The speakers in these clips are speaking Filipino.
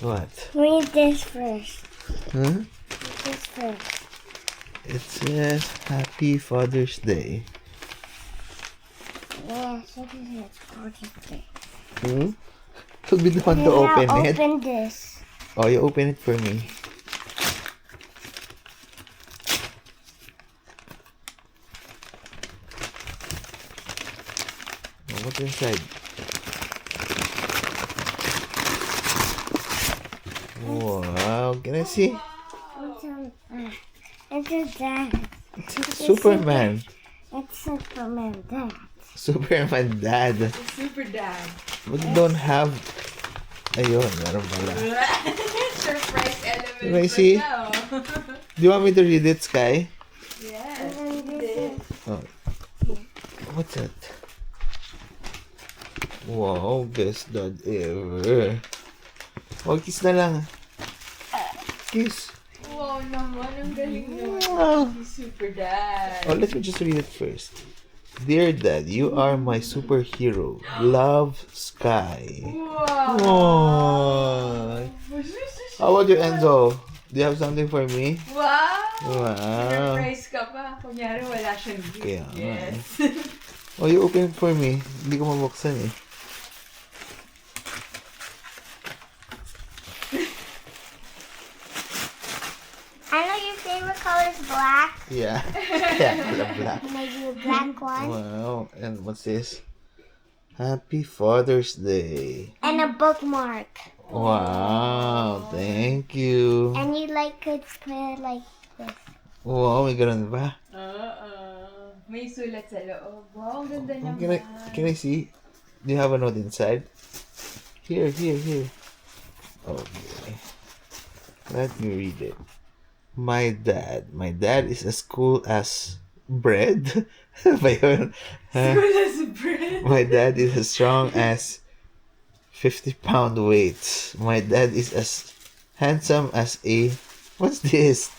What? Read this first. Huh? Read this first. It says Happy Father's Day. Yeah, so this is Father's Day. So be the one to Now open it. open this. Oh, you open it for me. Oh, what's inside? Wow, can I see? It's a dad. Superman. It's Superman dad. Superman dad. Super dad. But you don't have... Ayun, meron pala. Surprise element. Can I see? Now. Do you want me to read it, Sky? Yes. And then this is Oh. What's that? Wow, best dad ever. Oh, kiss na lang. Kiss. Wow naman, ang galing naman. Wow. Super dad. Oh, let me just read it first. Dear Dad, you are my superhero. Love, Sky. Wow. Oh. How about you, Enzo? Do you have something for me? Wow. Wow. Surprise ka pa. Kunyari wala siyang gift. Kaya nga Yes. Oh, you open it for me. Hindi ko mabuksan eh. I know your favorite color is black. Yeah. Yeah, the black. Maybe a black one. Wow. And what's this? Happy Father's Day. And a bookmark. Wow. Thank you. And you could put it like this. Wow, may ganun ba? May sulat sa loob. Wow, ang ganda naman. Can I see? Do you have a note inside? Here. Okay. Let me read it. My dad is as cool as bread. Ba yun? Huh? Sulat bread. My dad is as strong as 50-pound weights. My dad is as handsome as a... What's this?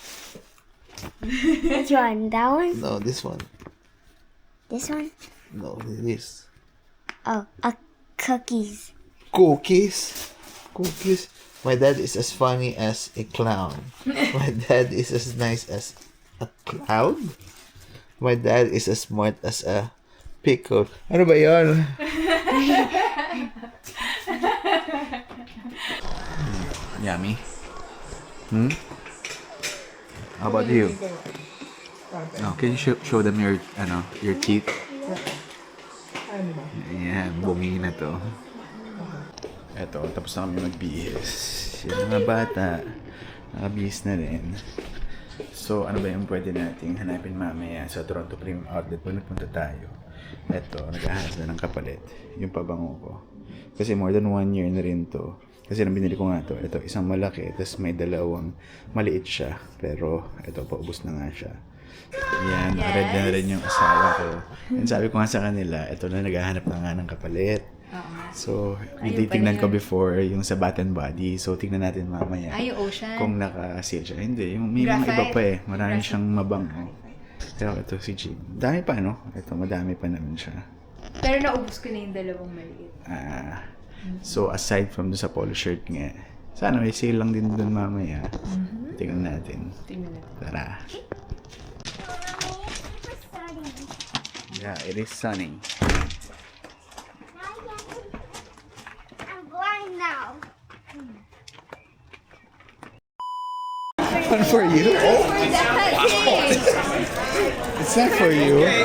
Which one? That one? No, this one. This one? No, this. Oh, cookies. Cookies. My dad is as funny as a clown. My dad is as nice as a cloud. My dad is as smart as a pickle. Ano ba yun? Yummy. How about you? Oh, can you show them your teeth? Ayan, bungi na to. Eto, tapos na kami magbihis. Yung mga bata, nakabihis na rin. So, ano ba yung pwede nating hanapin mamaya sa Toronto Premium Outlet pag nagpunta tayo? Eto, naghahanap na ng kapalit. Yung pabango ko. Kasi more than 1 year na rin to. Kasi nang binili ko nga to. Ito, isang malaki, tapos may dalawang maliit siya. Pero, ito, paubos na nga siya. Yan, nakaread na rin yung asawa ko. And sabi ko nga sa kanila, ito na naghahanap na nga ng kapalit. So, titignan ko before yung sa Bath and Body. So, tignan natin mamaya. Ay, yung Ocean. Kung naka-sale siya. Hindi, yung may mga iba pa eh. Marami siyang mabango. Pero ito si Jim. Dami pa, no? Ito, madami pa naman siya. Pero naubos ko na yung dalawang maliit. So, aside from sa polo shirt nga, sana may sale lang din dun mamaya. Tingnan natin. Tara. Yeah, it is sunny. I'm blind now. One for you? It's not for you. It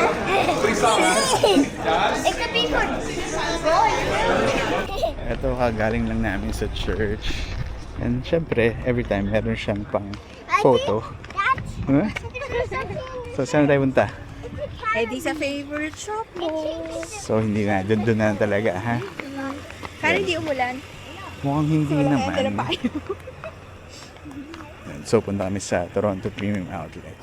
could be for boys. Ito, kagaling lang namin sa church. And syempre, every time meron siyang pang photo. Huh? So, saan tayo punta? Eh, di sa favorite shop mo. So, hindi na. Doon na talaga, ha? Kaya hindi umulan. Mukhang hindi naman. So, punta kami sa Toronto Premium Outlet.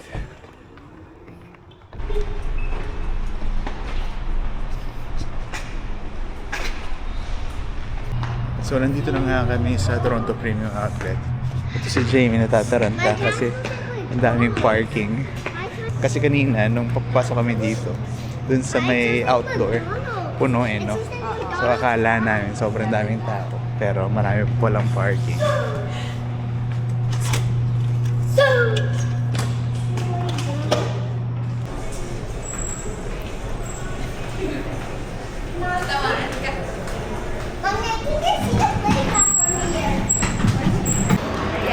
So, nandito na nga kami sa Toronto Premium Outlet. Ito si Jamie natataranta kasi ang daming parking. Kasi kanina, nung papasok kami dito, dun sa may outdoor, puno no? So, akala namin sobrang daming tao. Pero marami po lang parking.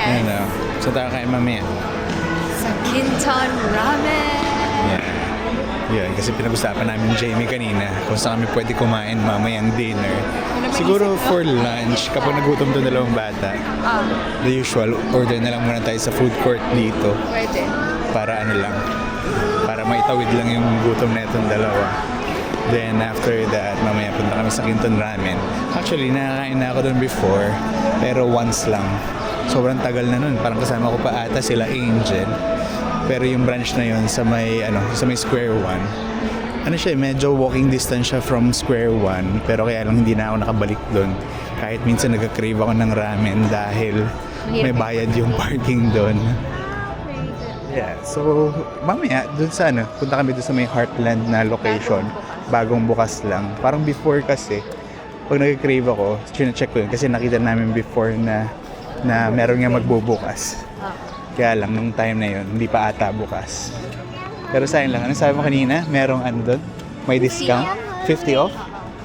Ayan na. So tayo kayo mamaya. Sa Kinton Ramen. Yeah. Yun, kasi pinag-usapan namin Jamie kanina kung saan kami pwede kumain mamayang dinner. Siguro for lunch, kapag nagutom to dalawang bata, the usual, order na lang muna tayo sa food court dito. Pwede. Para ano lang, para maitawid lang yung gutom na itong dalawa. Then after that, mamaya punta kami sa Kinton Ramen. Actually, nakakain na ako doon before, pero once lang. Sobrang tagal na nun, parang kasama ko pa ata sila Angel. Pero yung branch na yun sa may Square One, ano siya, medyo walking distance siya from Square One, pero kaya lang hindi na ako nakabalik doon. Kahit minsan nagka-crave ako ng ramen dahil may bayad yung parking doon. Yeah, so mamaya doon sa punta kami doon sa may Heartland na location, bagong bukas lang. Parang before kasi, pag nagka-crave ako, check ko yun kasi nakita namin before na meron nga magbubukas. Kaya lang, nung time na yun, hindi pa ata bukas. Pero sayang lang, ano sabi mo kanina? Merong ano doon? May discount? 50 off?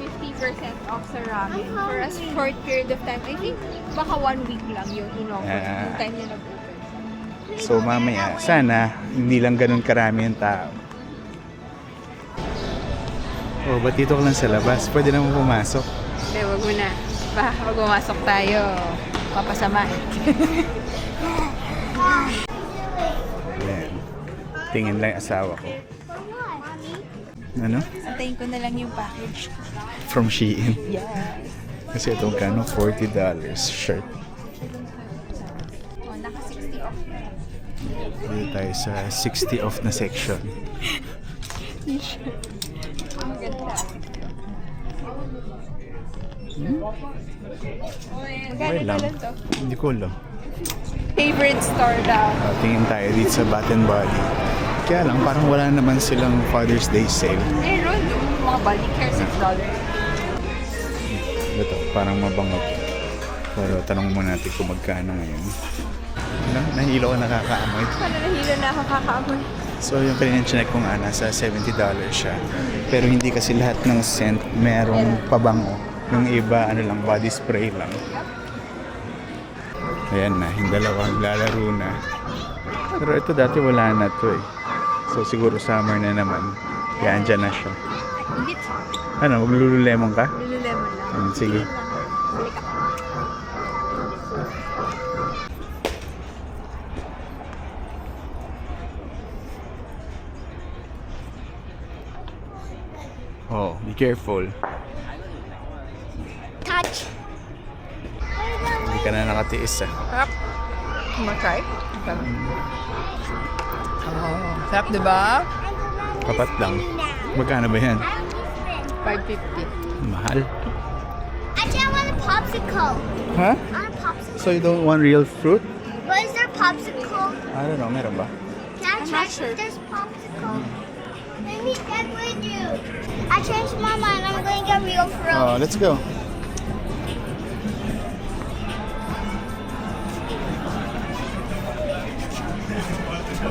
50% off sa ramen. For a short period of time. I think baka 1 week lang yung in-offer. Yung time na nag-open. So mamaya, sana hindi lang ganun karami yung tao. Oh, ba't dito ka lang sa labas? Pwede naman pumasok. Hindi, wag mo na. Baka pag pumasok tayo, papasama. Ayan. Tingin lang yung asawa ko. Ano? Antayin ko na lang yung package. From Shein. Yes. Kasi itong kano, $40 shirt. Oh, naka 60 off. Dito tayo sa 60 off na section. Ang ganda. Okay lang. Hindi ko lang. Favorite store daw. Tingin tayo dito sa Bath and Body. Kaya lang, parang wala naman silang Father's Day sale. Meron yung mga body care, $6. Ito, parang mabango to. Pero tanong muna natin kung magkano ngayon. Ano? Nahilo ko nakakaamoy. Paano nahilo na ako kakaamoy? So yung kanina chinek ko nga, nasa $70 siya. Pero hindi kasi lahat ng scent merong pabango. Yung iba, lang, body spray lang. Ayan na, yung dalawa naglalaro na. Pero ito dati wala na to eh. So siguro summer na naman. Kaya andyan na siya. Hindi. Ano, maglululemon ka? Lululemon lang. Sige. Oh, be careful. Touch. Hindi ka na nakatiis ah. Sarap. Matry? Sarap, diba? Kapat lang. Magkano ba yan? $5.50. Mahal. Actually, I want a popsicle. Ha? I want a popsicle. So you don't want real fruit? But is there popsicle? I don't know, meron ba? Can I I'm check not sure. if there's popsicle? Maybe Dad would do. I changed my mind. I'm going to get real fruit. Oh, let's go.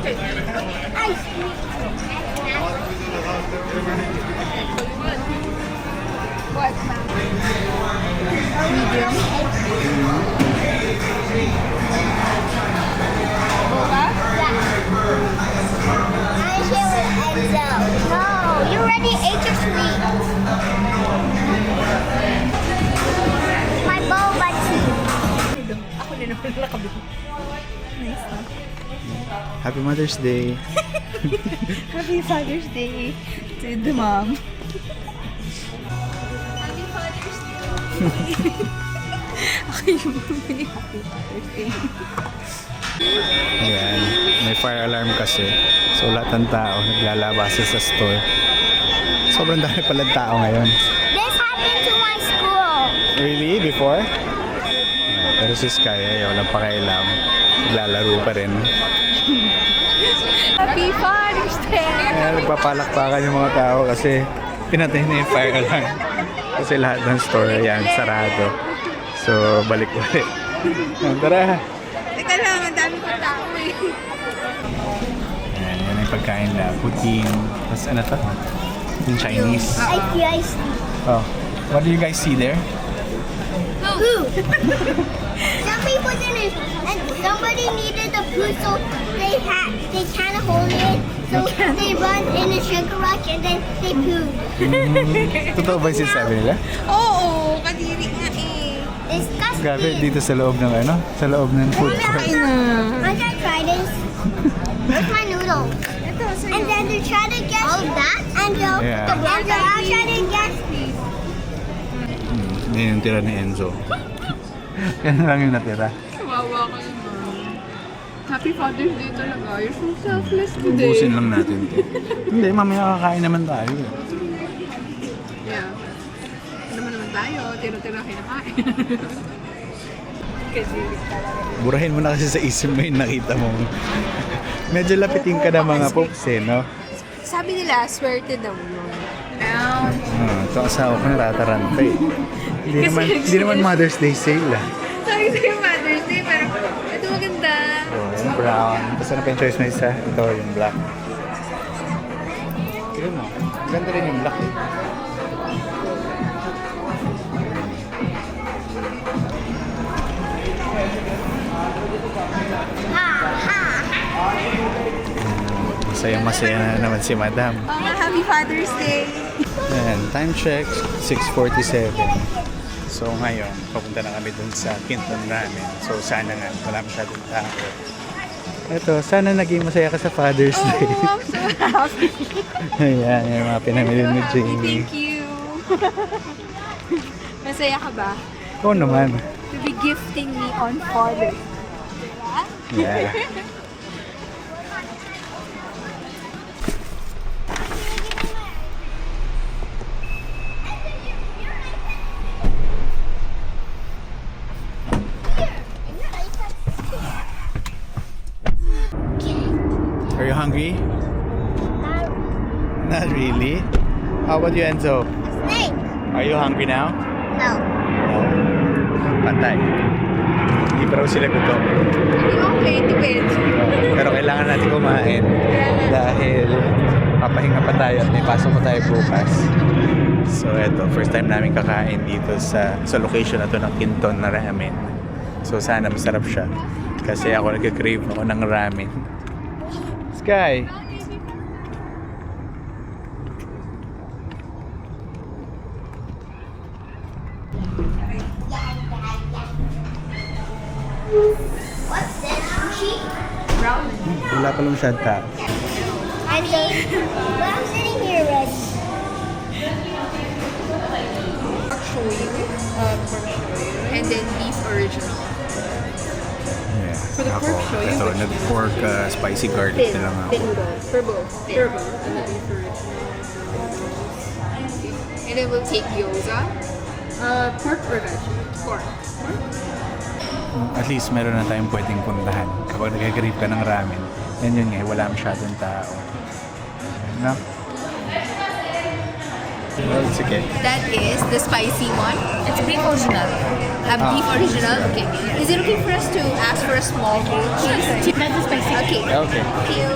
Ice cream. What, ma'am? Medium. Boba? I'm here with Enzo. No, you already ate your sweet. My boba tea. Ako din naman nakabili. Nice na. Happy Mother's Day. Happy Father's Day to the mom. Happy Father's Day. Ako yung bumili Happy Father's Day. Ayan, may fire alarm kasi. So lahat ng tao naglalabas sa store. Sobrang dami pala tao ngayon. This happened to my school. Really? Before? Pero si Sky ay walang pakialam. Naglalaro pa rin. Happy Father's Day! Nagpapalakpakan yung mga tao kasi pinatay na yung fire alarm. Kasi lahat ng store, ayan, sarado. So, balik ulit. Tara! Teka lang, ang dami ko tao eh. Ayan, yan ang pagkain na. Poutine. Tapos ano to? Yung Chinese. I see. Oh. What do you guys see there? Poo. Some people didn't, and somebody needed the poo, so they kind of hold it, so they run in a sugar rush and then they poo. Totoo ba yung sinasabi nila? Oo, kadiri nga eh. Disgusting. Grabe, dito sa loob ng ano? Sa loob ng food court. I gotta try this. Where's my noodles? Ito, sa'yo. And then they're trying to guess all that, and they'll Yeah. and they're all trying to guess. Yan yung tira ni Enzo. Yan lang yung natira. Kawawa ka naman. Happy Father's Day talaga. You're so selfless today. Ubusin lang natin ito. Hindi, mamaya kakain naman tayo. Yeah. Ano naman tayo, tira-tira kinakain. Kasi talaga. Burahin mo na kasi sa isip mo yung nakita mo. Medyo lapitin ka ng mga pops eh, no? Sabi nila, swerte daw yun. Now, Ito asawa ko natataranta eh. Hindi naman Mother's Day sale ah. sorry sa yung Mother's Day, pero ito maganda. Oh, yung brown. Tapos ano pa yung choice mo isa? Ito, yung black. Tignan mo. Ganda rin yung black eh. Masaya-masaya na naman si Madam. Oh, nga, Happy Father's Day. Ayan, time check, 6:47. So ngayon, papunta na kami dun sa Quinton Ramen. So sana nga, wala masyadong tao. Ito, sana naging masaya ka sa Father's Day. Oh, I'm so happy. Ayan, yung mga pinamili ni Happy, Jamie. thank you. Masaya ka ba? Oo naman. To be gifting me on Father's Day. Yeah. Are you hungry? Not really. How about you, Enzo? Snake. Are you hungry now? No. No. Patay. Hindi pa raw sila gutom. Okay, depends. Pero kailangan natin kumain dahil papahinga pa tayo at may pasok pa tayo bukas. So eto, first time namin kakain dito sa location na to ng Quinton na ramen. So sana masarap siya. Kasi ako nag-crave ako ng ramen. Sky! What's this? Sushi? Brown. Wala pa lang masyad tao. And but I'm sitting here ready. Pork shoyu. And then beef original. Yeah. For the pork shoyu, Ito, which nag-pork spicy garlic na lang ako. noodle. For both. And the beef original. And then we'll take gyoza. Pork or veg? Pork. At least meron na tayong pwedeng puntahan. Kapag nag-crave ka ng ramen, yan yun nga, wala masyadong tao. No? Well, sige. That is the spicy one. It's beef original. Beef original. Okay. Is it okay for us to ask for a small bowl, please? That's the spicy. Okay. Okay. Thank you.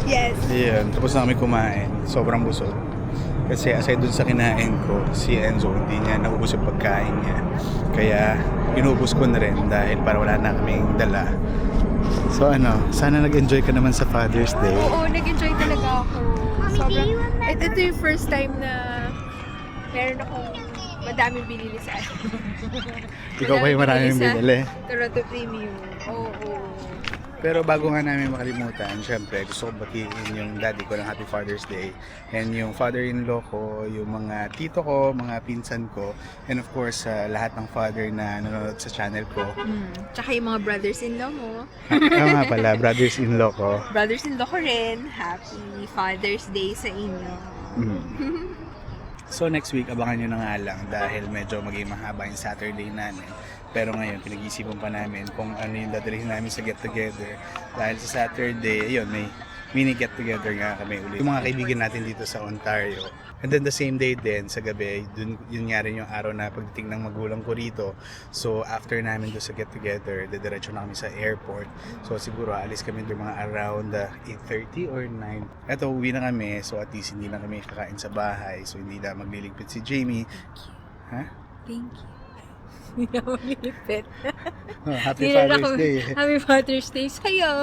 Yes. Ayan, tapos na kami kumain. Sobrang busog. Kasi aside dun sa kinain ko, si Enzo hindi niya naubos yung pagkain niya. Kaya inubos ko na rin dahil para wala na kaming dala. So ano, sana nag-enjoy ka naman sa Father's Day. Oo, nag-enjoy talaga ako. Mommy, do you remember? Ito yung first time na meron akong madaming binili sa Ikaw pa yung maraming binili. Toronto Premium. Oo. Pero bago nga namin makalimutan, syempre gusto ko batiin yung daddy ko ng Happy Father's Day and yung father-in-law ko, yung mga tito ko, mga pinsan ko, and of course lahat ng father na nanonood sa channel ko. Tsaka yung mga brothers-in-law mo. Nga pala, brothers-in-law ko. Brothers-in-law ko rin. Happy Father's Day sa inyo. So next week, abangan nyo na nga lang dahil medyo maging mahaba yung Saturday namin. Pero ngayon, pinag-iisipan pa namin kung ano yung dadalhin namin sa get-together. Dahil sa Saturday, ayun, may mini get-together nga kami ulit. Yung mga kaibigan natin dito sa Ontario. And then the same day din, sa gabi, yun nga rin yung araw na pagdating ng magulang ko rito. So after namin doon sa get-together, didiretso na kami sa airport. So siguro alis kami doon mga around 8:30 or 9. Eto, uwi na kami. So at least hindi na kami kakain sa bahay. So hindi na magliligpit si Jamie. Ha? Thank you. Hindi na malipit. Oh, Happy Father's Day. Happy Father's Day sa'yo!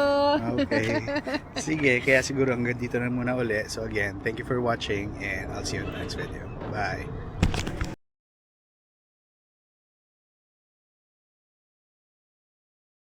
Okay. Sige, kaya siguro hanggang dito na muna uli. So again, thank you for watching and I'll see you in the next video. Bye!